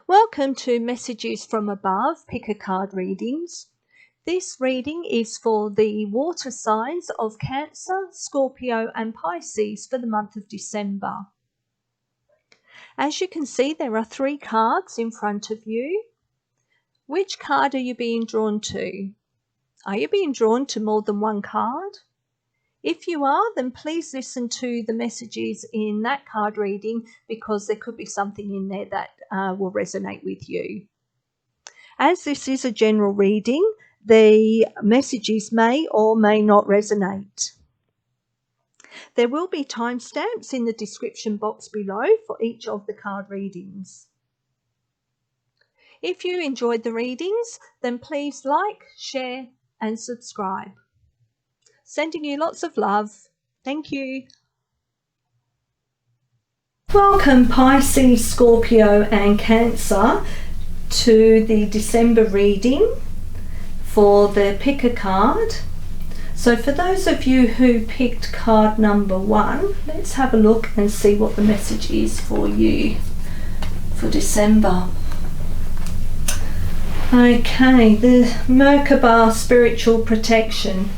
Welcome to Messages from Above, Pick a Card readings. This reading is for the water signs of Cancer, Scorpio and Pisces for the month of December. As you can see, there are 3 cards in front of you. Which card are you being drawn to? Are you being drawn to more than one card? If you are, then please listen to the messages in that card reading because there could be something in there that will resonate with you. As this is a general reading, the messages may or may not resonate. There will be timestamps in the description box below for each of the card readings. If you enjoyed the readings, then please like, share and subscribe. Sending you lots of love. Thank you. Welcome Pisces, Scorpio and Cancer to the December reading for the Pick a Card. So for those of you who picked card number 1, let's have a look and see what the message is for you for December. Okay, the Merkaba spiritual protection.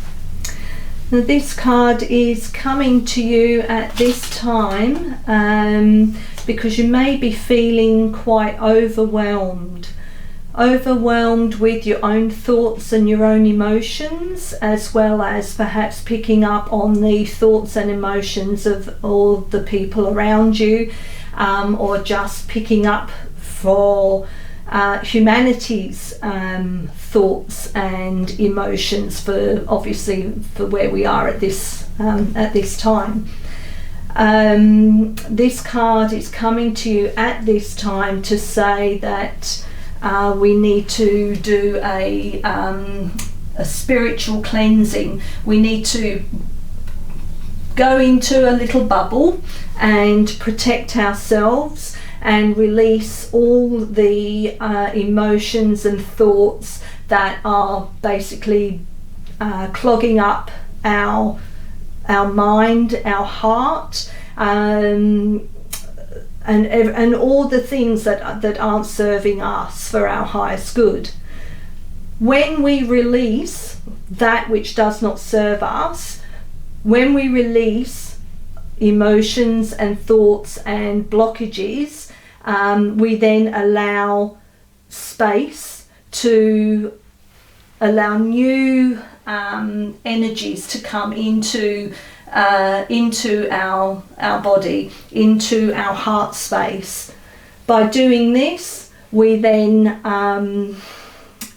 Now this card is coming to you at this time because you may be feeling quite overwhelmed with your own thoughts and your own emotions, as well as perhaps picking up on the thoughts and emotions of all the people around you, or just picking up for humanity's thoughts and emotions for where we are at this time. This card is coming to you at this time to say that we need to do a spiritual cleansing. We need to go into a little bubble and protect ourselves and release all the emotions and thoughts that are basically clogging up our mind, our heart, and all the things that aren't serving us for our highest good. When we release that which does not serve us, when we release emotions and thoughts and blockages, we then allow space to allow new energies to come into our body, into our heart space. By doing this, we then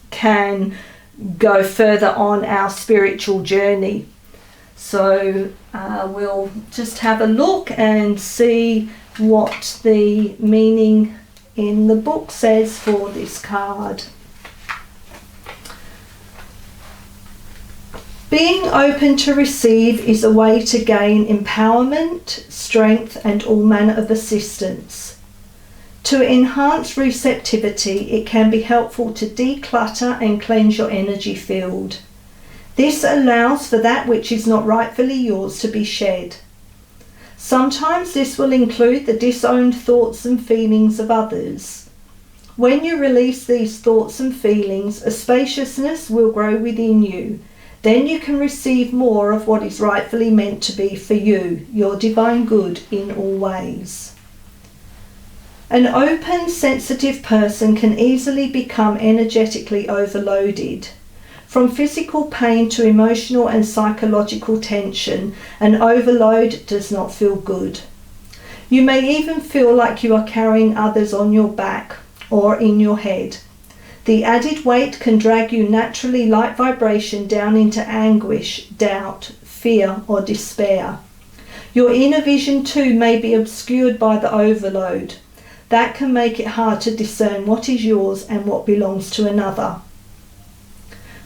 can go further on our spiritual journey. So we'll just have a look and see what the meaning in the book says for this card. Being open to receive is a way to gain empowerment, strength, and all manner of assistance. To enhance receptivity, it can be helpful to declutter and cleanse your energy field. This allows for that which is not rightfully yours to be shed. Sometimes this will include the disowned thoughts and feelings of others. When you release these thoughts and feelings, a spaciousness will grow within you. Then you can receive more of what is rightfully meant to be for you, your divine good in all ways. An open, sensitive person can easily become energetically overloaded. From physical pain to emotional and psychological tension, an overload does not feel good. You may even feel like you are carrying others on your back or in your head. The added weight can drag you naturally light vibration down into anguish, doubt, fear or despair. Your inner vision too may be obscured by the overload. That can make it hard to discern what is yours and what belongs to another.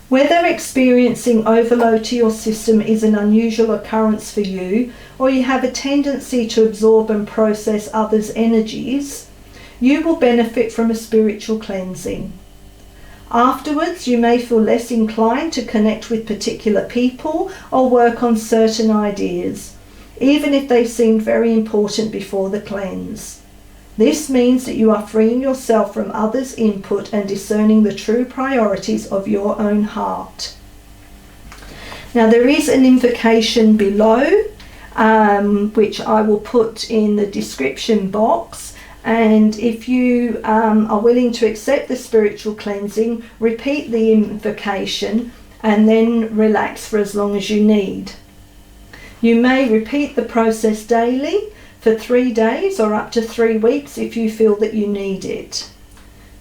Whether experiencing overload to your system is an unusual occurrence for you, or you have a tendency to absorb and process others' energies, you will benefit from a spiritual cleansing. Afterwards, you may feel less inclined to connect with particular people or work on certain ideas, even if they seemed very important before the cleanse. This means that you are freeing yourself from others' input and discerning the true priorities of your own heart. Now there is an invocation below, which I will put in the description box, and if you are willing to accept the spiritual cleansing, repeat the invocation and then relax for as long as you need. You may repeat the process daily for 3 days or up to 3 weeks if you feel that you need it.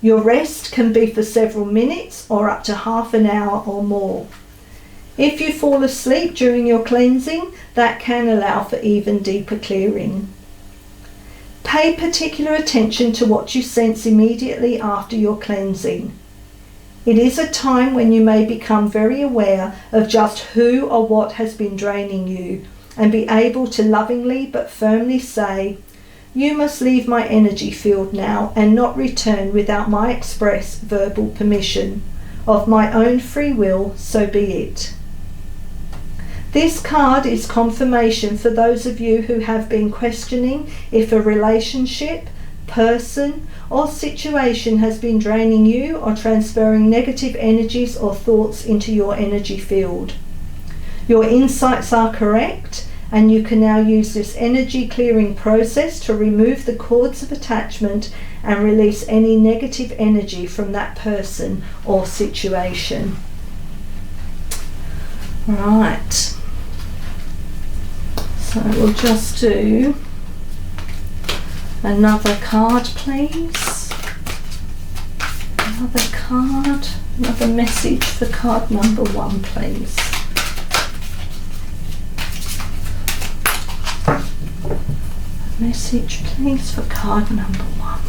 Your rest can be for several minutes or up to half an hour or more. If you fall asleep during your cleansing, that can allow for even deeper clearing. Pay particular attention to what you sense immediately after your cleansing. It is a time when you may become very aware of just who or what has been draining you, and be able to lovingly but firmly say, "You must leave my energy field now and not return without my express verbal permission. Of my own free will, so be it." This card is confirmation for those of you who have been questioning if a relationship, person, or situation has been draining you or transferring negative energies or thoughts into your energy field. Your insights are correct, and you can now use this energy clearing process to remove the cords of attachment and release any negative energy from that person or situation. Right. So we'll just do another card, please. Another card, another message for card number 1, please. A message, please, for card number 1.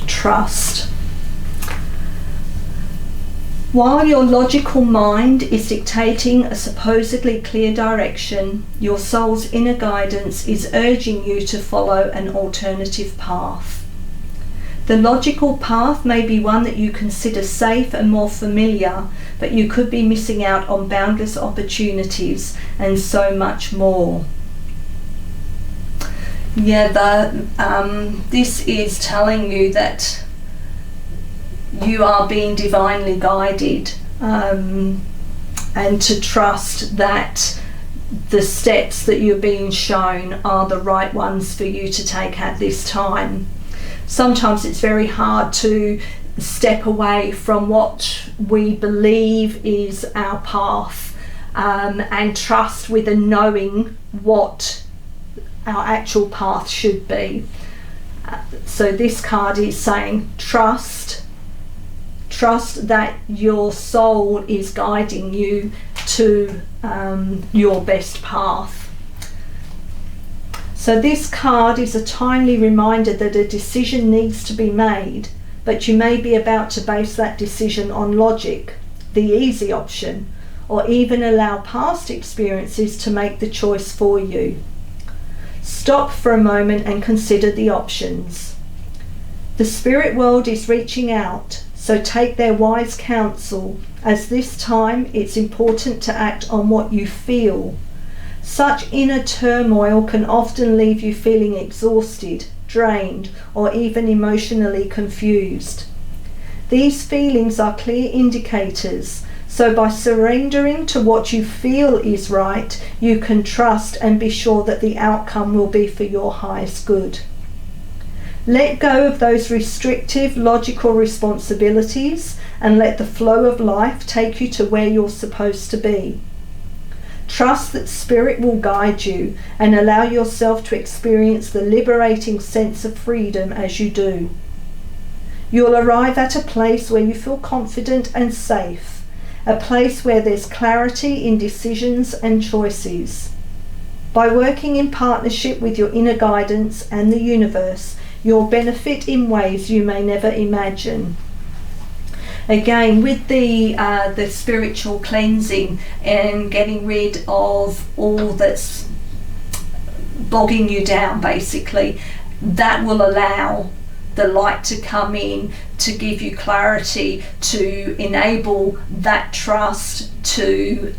Trust. While your logical mind is dictating a supposedly clear direction, your soul's inner guidance is urging you to follow an alternative path. The logical path may be one that you consider safe and more familiar, but you could be missing out on boundless opportunities and so much more. Yeah, this is telling you that you are being divinely guided, and to trust that the steps that you're being shown are the right ones for you to take at this time. Sometimes it's very hard to step away from what we believe is our path, and trust with a knowing what our actual path should be. So this card is saying trust that your soul is guiding you to your best path. So this card is a timely reminder that a decision needs to be made, but you may be about to base that decision on logic, the easy option, or even allow past experiences to make the choice for you. Stop for a moment and consider the options. The spirit world is reaching out, so take their wise counsel, as this time it's important to act on what you feel. Such inner turmoil can often leave you feeling exhausted, drained, or even emotionally confused. These feelings are clear indicators, so by surrendering to what you feel is right, you can trust and be sure that the outcome will be for your highest good. Let go of those restrictive, logical responsibilities and let the flow of life take you to where you're supposed to be. Trust that Spirit will guide you and allow yourself to experience the liberating sense of freedom as you do. You'll arrive at a place where you feel confident and safe, a place where there's clarity in decisions and choices. By working in partnership with your inner guidance and the universe, you'll benefit in ways you may never imagine. Again, with the spiritual cleansing and getting rid of all that's bogging you down, basically, that will allow the light to come in, to give you clarity, to enable that trust to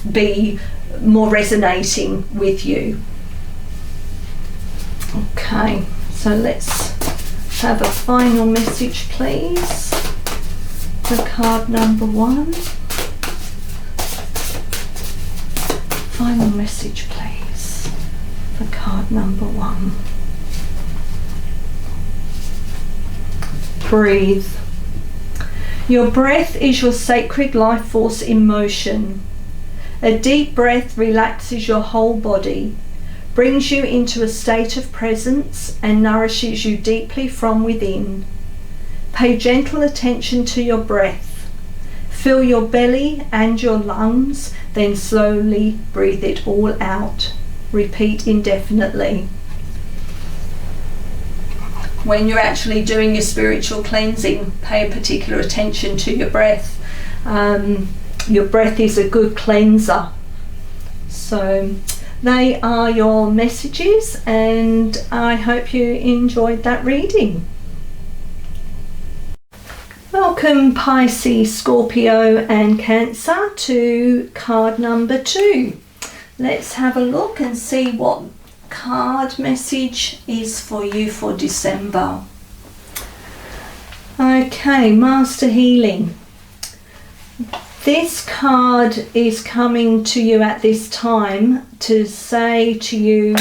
be more resonating with you. Okay, so let's have a final message, please, for card number 1. Final message, please, for card number 1. Breathe. Your breath is your sacred life force in motion. A deep breath relaxes your whole body, brings you into a state of presence, and nourishes you deeply from within. Pay gentle attention to your breath. Fill your belly and your lungs, then slowly breathe it all out. Repeat indefinitely. When you're actually doing your spiritual cleansing, pay particular attention to your breath. Your breath is a good cleanser. So they are your messages, and I hope you enjoyed that reading. Welcome Pisces, Scorpio and Cancer to card number 2. Let's have a look and see what card message is for you for December. Okay, Master Healing. This card is coming to you at this time to say to you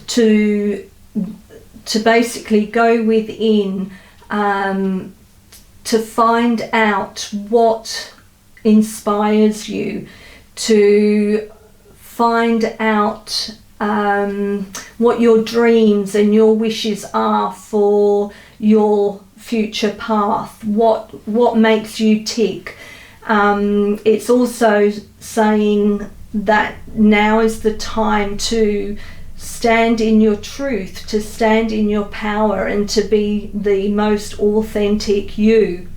to basically go within, to find out what inspires you, to find out what your dreams and your wishes are for your future path, what makes you tick. It's also saying that now is the time to stand in your truth, to stand in your power, and to be the most authentic you.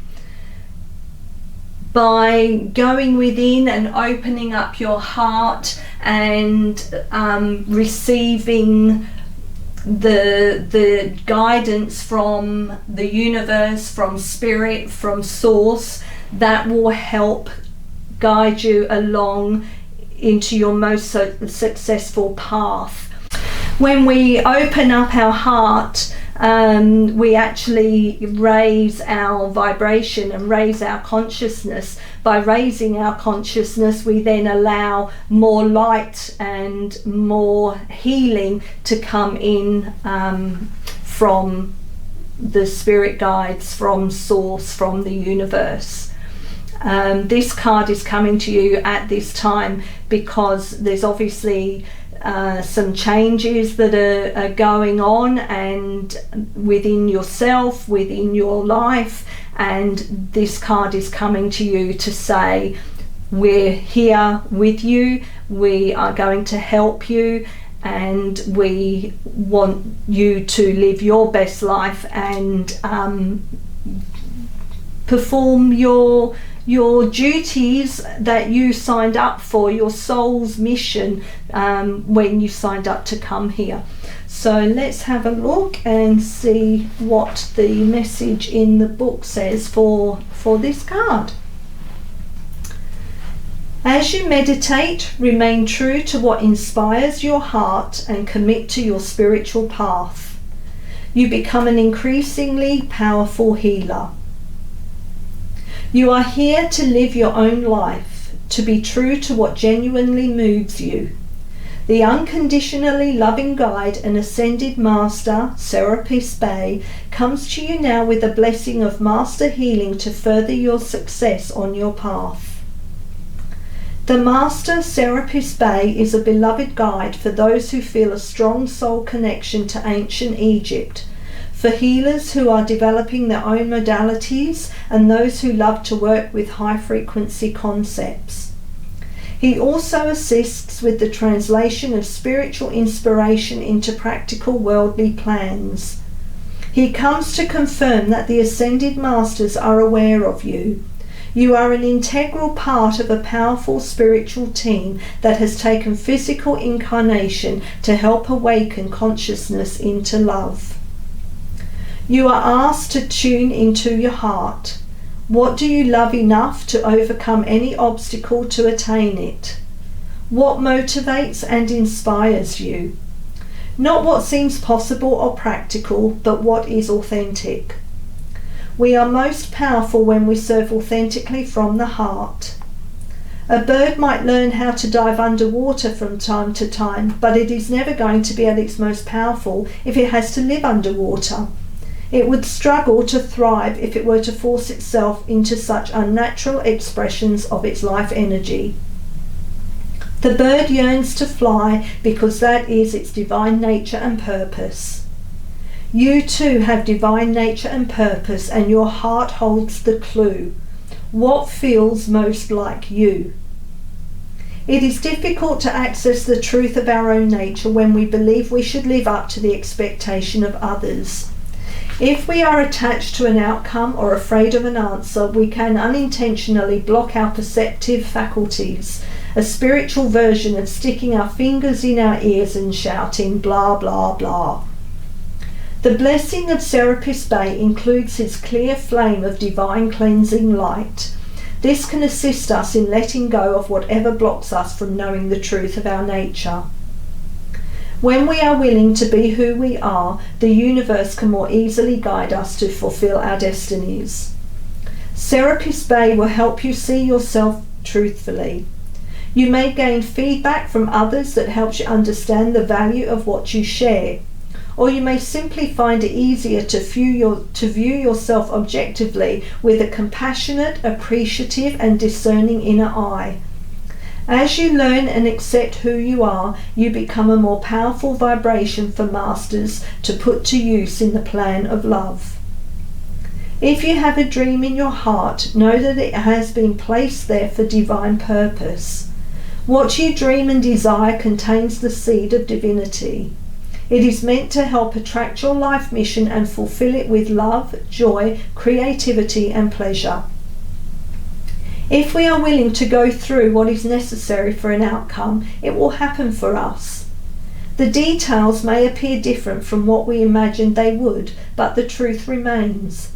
By going within and opening up your heart and receiving the guidance from the universe, from spirit, from source, that will help guide you along into your most successful path. When we open up our heart, we actually raise our vibration and raise our consciousness. By raising our consciousness, we then allow more light and more healing to come in from the spirit guides, from source, from the universe. This card is coming to you at this time because there's obviously some changes that are going on and within yourself, within your life, and this card is coming to you to say, we're here with you, we are going to help you, and we want you to live your best life and perform your duties that you signed up for, your soul's mission, when you signed up to come here. So let's have a look and see what the message in the book says for this card. As you meditate, remain true to what inspires your heart and commit to your spiritual path. You become an increasingly powerful healer. You are here to live your own life, to be true to what genuinely moves you. The unconditionally loving guide and ascended master, Serapis Bey, comes to you now with a blessing of master healing to further your success on your path. The master, Serapis Bey, is a beloved guide for those who feel a strong soul connection to ancient Egypt, for healers who are developing their own modalities, and those who love to work with high-frequency concepts. He also assists with the translation of spiritual inspiration into practical worldly plans. He comes to confirm that the Ascended Masters are aware of you. You are an integral part of a powerful spiritual team that has taken physical incarnation to help awaken consciousness into love. You are asked to tune into your heart. What do you love enough to overcome any obstacle to attain it? What motivates and inspires you? Not what seems possible or practical, but what is authentic. We are most powerful when we serve authentically from the heart. A bird might learn how to dive underwater from time to time, but it is never going to be at its most powerful if it has to live underwater. It would struggle to thrive if it were to force itself into such unnatural expressions of its life energy. The bird yearns to fly because that is its divine nature and purpose. You too have divine nature and purpose, and your heart holds the clue. What feels most like you? It is difficult to access the truth of our own nature when we believe we should live up to the expectation of others. If we are attached to an outcome or afraid of an answer, we can unintentionally block our perceptive faculties, a spiritual version of sticking our fingers in our ears and shouting blah blah blah. The blessing of Serapis Bey includes his clear flame of divine cleansing light. This can assist us in letting go of whatever blocks us from knowing the truth of our nature. When we are willing to be who we are, the universe can more easily guide us to fulfill our destinies. Serapis Bey will help you see yourself truthfully. You may gain feedback from others that helps you understand the value of what you share, or you may simply find it easier to view yourself objectively with a compassionate, appreciative and discerning inner eye. As you learn and accept who you are, you become a more powerful vibration for masters to put to use in the plan of love. If you have a dream in your heart, know that it has been placed there for divine purpose. What you dream and desire contains the seed of divinity. It is meant to help attract your life mission and fulfill it with love, joy, creativity and pleasure. If we are willing to go through what is necessary for an outcome, it will happen for us. The details may appear different from what we imagined they would, but the truth remains.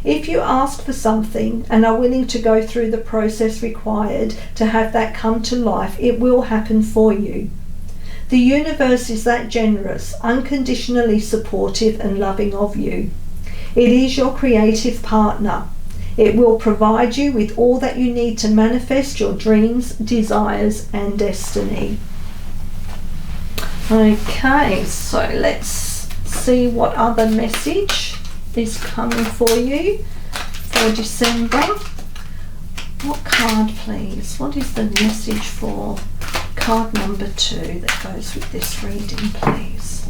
If you ask for something and are willing to go through the process required to have that come to life, it will happen for you. The universe is that generous, unconditionally supportive and loving of you. It is your creative partner. It will provide you with all that you need to manifest your dreams, desires and destiny. Okay, so let's see what other message is coming for you for December. What card, please? What is the message for card number 2 that goes with this reading, please?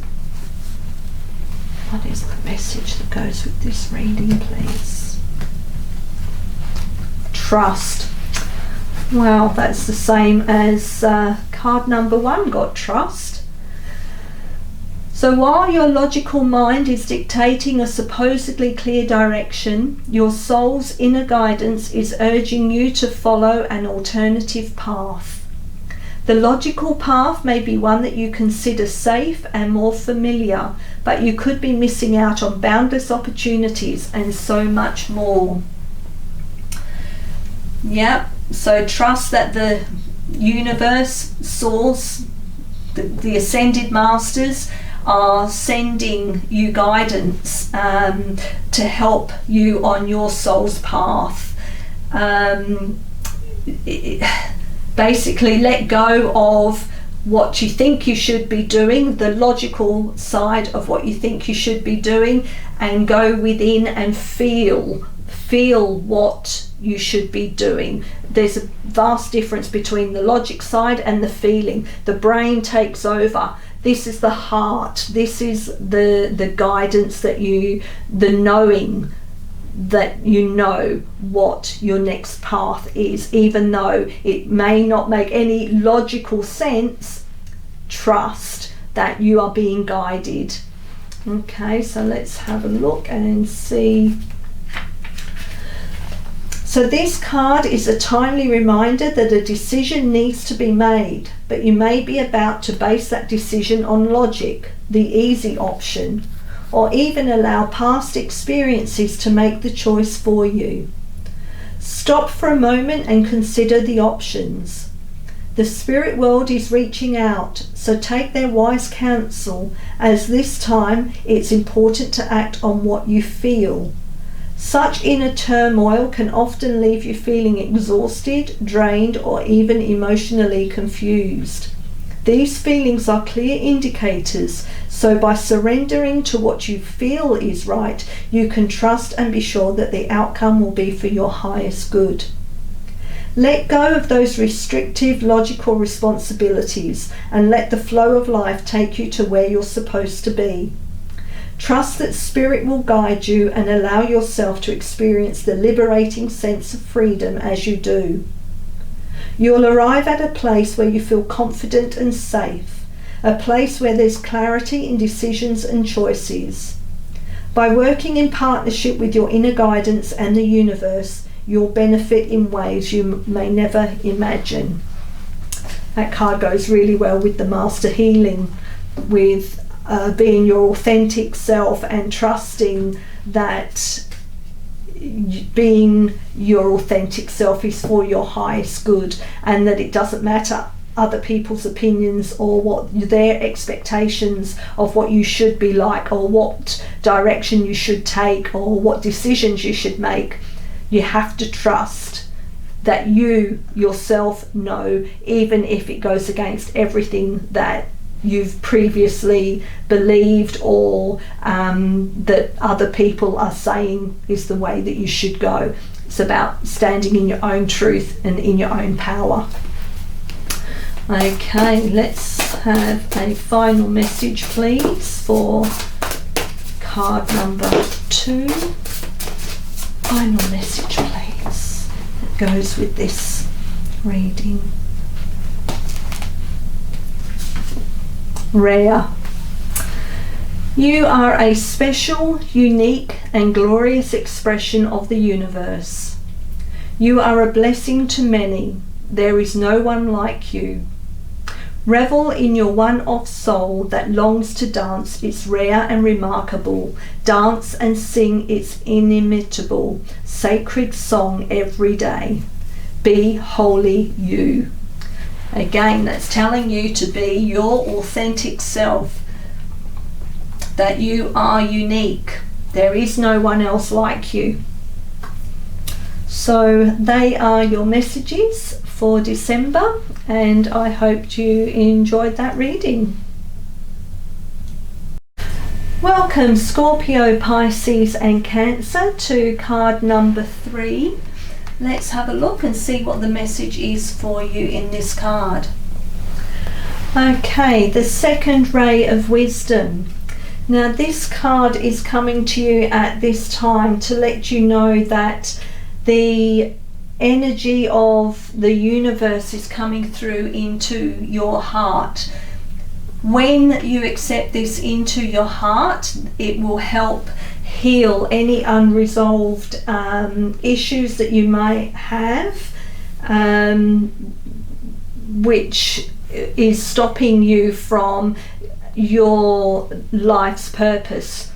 What is the message that goes with this reading, please? Trust. Well, that's the same as card number 1 got trust. So while your logical mind is dictating a supposedly clear direction, your soul's inner guidance is urging you to follow an alternative path. The logical path may be one that you consider safe and more familiar, but you could be missing out on boundless opportunities and so much more. Yeah, so trust that the universe, source, the ascended masters are sending you guidance to help you on your soul's path. Basically, let go of what you think you should be doing, the logical side of what you think you should be doing, and go within and feel what you should be doing. There's a vast difference between the logic side and the feeling. The brain takes over. This is the heart. This is the guidance that the knowing that you know what your next path is, even though it may not make any logical sense. Trust that you are being guided. Okay, so let's have a look and see. So this card is a timely reminder that a decision needs to be made, but you may be about to base that decision on logic, the easy option, or even allow past experiences to make the choice for you. Stop for a moment and consider the options. The spirit world is reaching out, so take their wise counsel, as this time it's important to act on what you feel. Such inner turmoil can often leave you feeling exhausted, drained, or even emotionally confused. These feelings are clear indicators, so by surrendering to what you feel is right, you can trust and be sure that the outcome will be for your highest good. Let go of those restrictive, logical responsibilities and let the flow of life take you to where you're supposed to be. Trust that Spirit will guide you and allow yourself to experience the liberating sense of freedom as you do. You'll arrive at a place where you feel confident and safe, a place where there's clarity in decisions and choices. By working in partnership with your inner guidance and the universe, you'll benefit in ways you may never imagine. That card goes really well with the Master Healing, with being your authentic self and trusting that being your authentic self is for your highest good, and that it doesn't matter other people's opinions or what their expectations of what you should be like, or what direction you should take, or what decisions you should make. You have to trust that you yourself know, even if it goes against everything that you've previously believed or that other people are saying is the way that you should go. It's about standing in your own truth and in your own power. Okay, let's have a final message, please, for card number 2. Final message, please, that goes with this reading. Rare. You are a special, unique, and glorious expression of the universe. You are a blessing to many. There is no one like you. Revel in your one-off soul that longs to dance its rare and remarkable. Dance and sing its inimitable, sacred song every day. Be wholly you. Again, that's telling you to be your authentic self, that you are unique. There is no one else like you. So they are your messages for December, and I hope you enjoyed that reading. Welcome Scorpio, Pisces and Cancer to card number 3. Let's have a look and see what the message is for you in this card. Okay, the second ray of wisdom. Now this card is coming to you at this time to let you know that the energy of the universe is coming through into your heart. When you accept this into your heart, it will help heal any unresolved issues that you might have, which is stopping you from your life's purpose.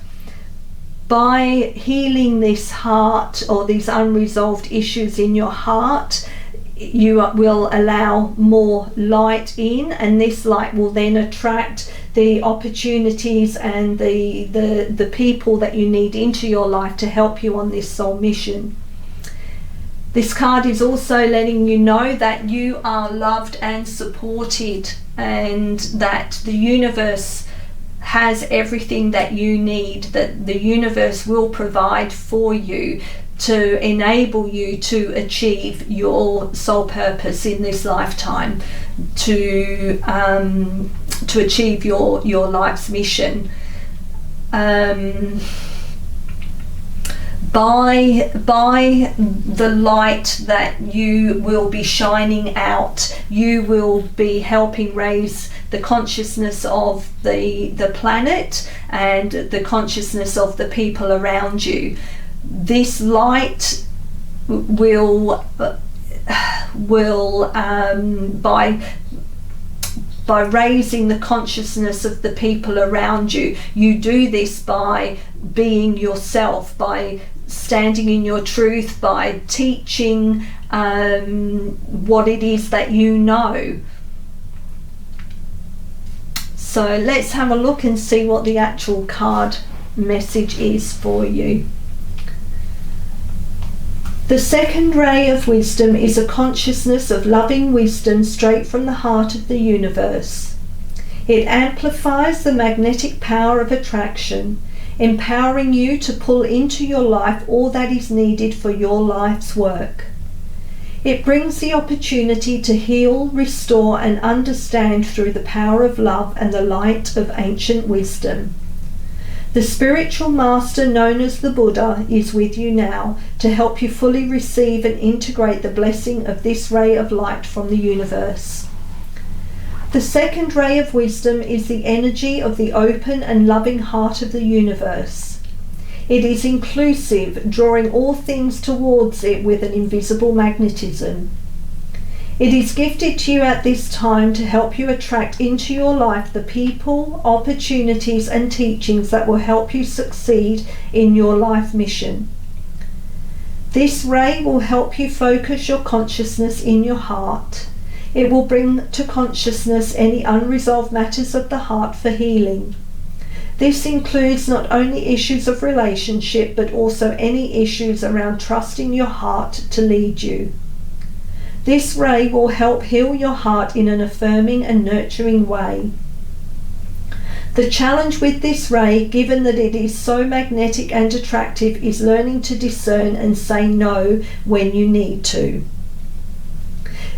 By healing this heart or these unresolved issues in your heart, you will allow more light in, and this light will then attract the opportunities and the people that you need into your life to help you on this soul mission. This card is also letting you know that you are loved and supported, and that the universe has everything that you need, that the universe will provide for you to enable you to achieve your soul purpose in this lifetime, to achieve your life's mission. By the light that you will be shining out, you will be helping raise the consciousness of the planet and the consciousness of the people around you. This light will by raising the consciousness of the people around you. You do this by being yourself, by standing in your truth, by teaching what it is that you know. So let's have a look and see what the actual card message is for you. The second ray of wisdom is a consciousness of loving wisdom straight from the heart of the universe. It amplifies the magnetic power of attraction, empowering you to pull into your life all that is needed for your life's work. It brings the opportunity to heal, restore, and understand through the power of love and the light of ancient wisdom. The spiritual master known as the Buddha is with you now to help you fully receive and integrate the blessing of this ray of light from the universe. The second ray of wisdom is the energy of the open and loving heart of the universe. It is inclusive, drawing all things towards it with an invisible magnetism. It is gifted to you at this time to help you attract into your life the people, opportunities, and teachings that will help you succeed in your life mission. This ray will help you focus your consciousness in your heart. It will bring to consciousness any unresolved matters of the heart for healing. This includes not only issues of relationship, but also any issues around trusting your heart to lead you. This ray will help heal your heart in an affirming and nurturing way. The challenge with this ray, given that it is so magnetic and attractive, is learning to discern and say no when you need to.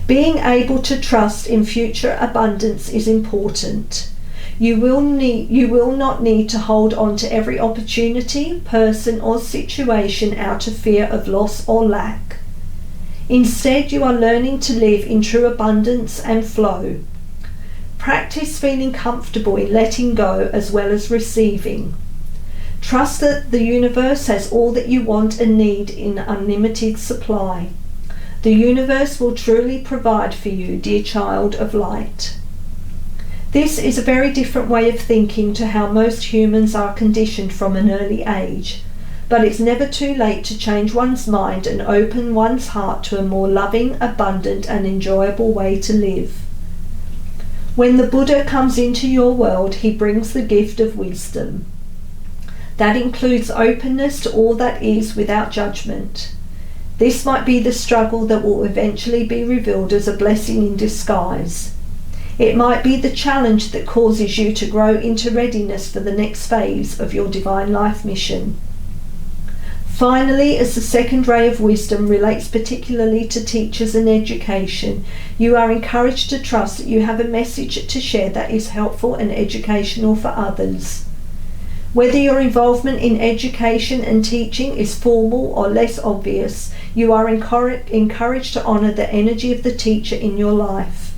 Being able to trust in future abundance is important. You will not need to hold on to every opportunity, person, or situation out of fear of loss or lack. Instead, you are learning to live in true abundance and flow. Practice feeling comfortable in letting go as well as receiving. Trust that the universe has all that you want and need in unlimited supply. The universe will truly provide for you, dear child of light. This is a very different way of thinking to how most humans are conditioned from an early age. But it's never too late to change one's mind and open one's heart to a more loving, abundant, and enjoyable way to live. When the Buddha comes into your world, he brings the gift of wisdom. That includes openness to all that is without judgment. This might be the struggle that will eventually be revealed as a blessing in disguise. It might be the challenge that causes you to grow into readiness for the next phase of your divine life mission. Finally, as the second ray of wisdom relates particularly to teachers and education, you are encouraged to trust that you have a message to share that is helpful and educational for others. Whether your involvement in education and teaching is formal or less obvious, you are encouraged to honour the energy of the teacher in your life.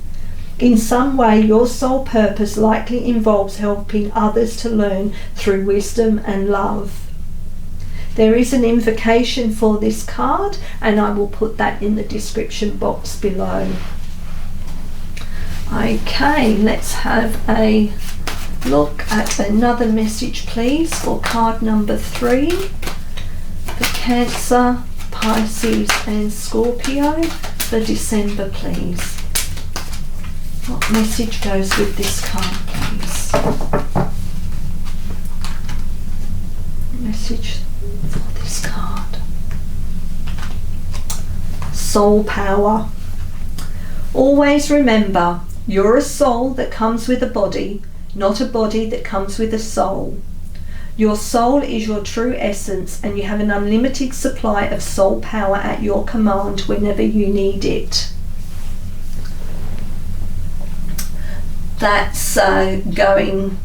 In some way, your sole purpose likely involves helping others to learn through wisdom and love. There is an invocation for this card, and I will put that in the description box below. Okay, let's have a look at another message, please, for card number 3 for Cancer, Pisces and Scorpio for December, please. What message goes with this card, please? Message for this card. Soul power. Always remember, you're a soul that comes with a body, not a body that comes with a soul. Your soul is your true essence, and you have an unlimited supply of soul power at your command whenever you need it. That's going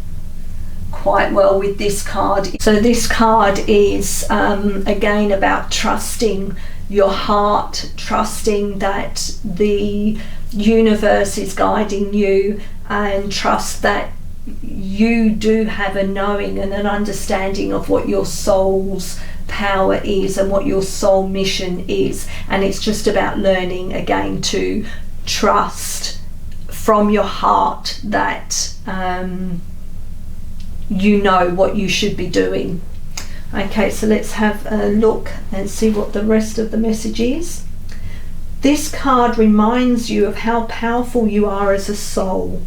quite well with this card. So this card is again about trusting your heart, trusting that the universe is guiding you, and trust that you do have a knowing and an understanding of what your soul's power is and what your soul mission is. And it's just about learning again to trust from your heart that you know what you should be doing. Okay, so let's have a look and see what the rest of the message is. This card reminds you of how powerful you are as a soul.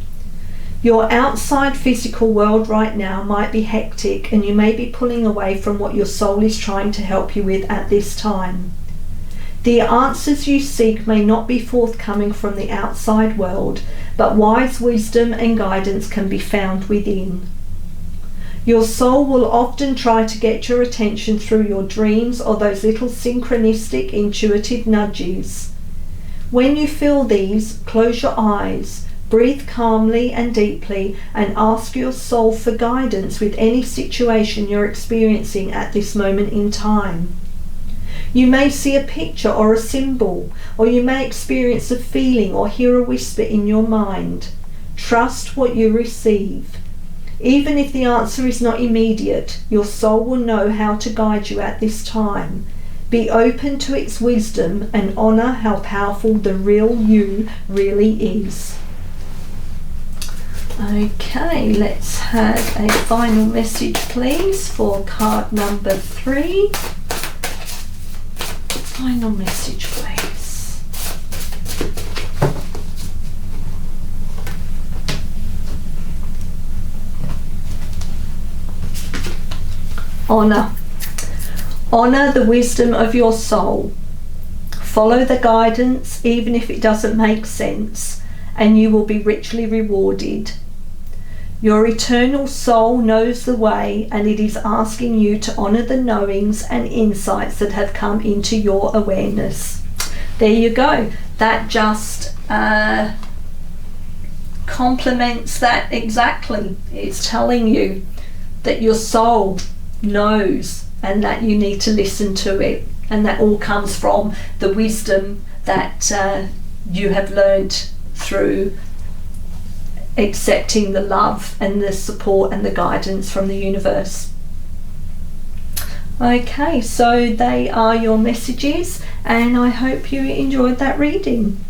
Your outside physical world right now might be hectic, and you may be pulling away from what your soul is trying to help you with at this time. The answers you seek may not be forthcoming from the outside world, but wise wisdom and guidance can be found within. Your soul will often try to get your attention through your dreams or those little synchronistic intuitive nudges. When you feel these, close your eyes, breathe calmly and deeply, and ask your soul for guidance with any situation you're experiencing at this moment in time. You may see a picture or a symbol, or you may experience a feeling or hear a whisper in your mind. Trust what you receive. Even if the answer is not immediate, your soul will know how to guide you at this time. Be open to its wisdom and honour how powerful the real you really is. Okay, let's have a final message please for card number 3. Final message please. Honour. Honour the wisdom of your soul. Follow the guidance even if it doesn't make sense, and you will be richly rewarded. Your eternal soul knows the way, and it is asking you to honour the knowings and insights that have come into your awareness. There you go. That just complements that exactly. It's telling you that your soul knows and that you need to listen to it, and that all comes from the wisdom that you have learnt through accepting the love and the support and the guidance from the universe. Okay, so they are your messages, and I hope you enjoyed that reading.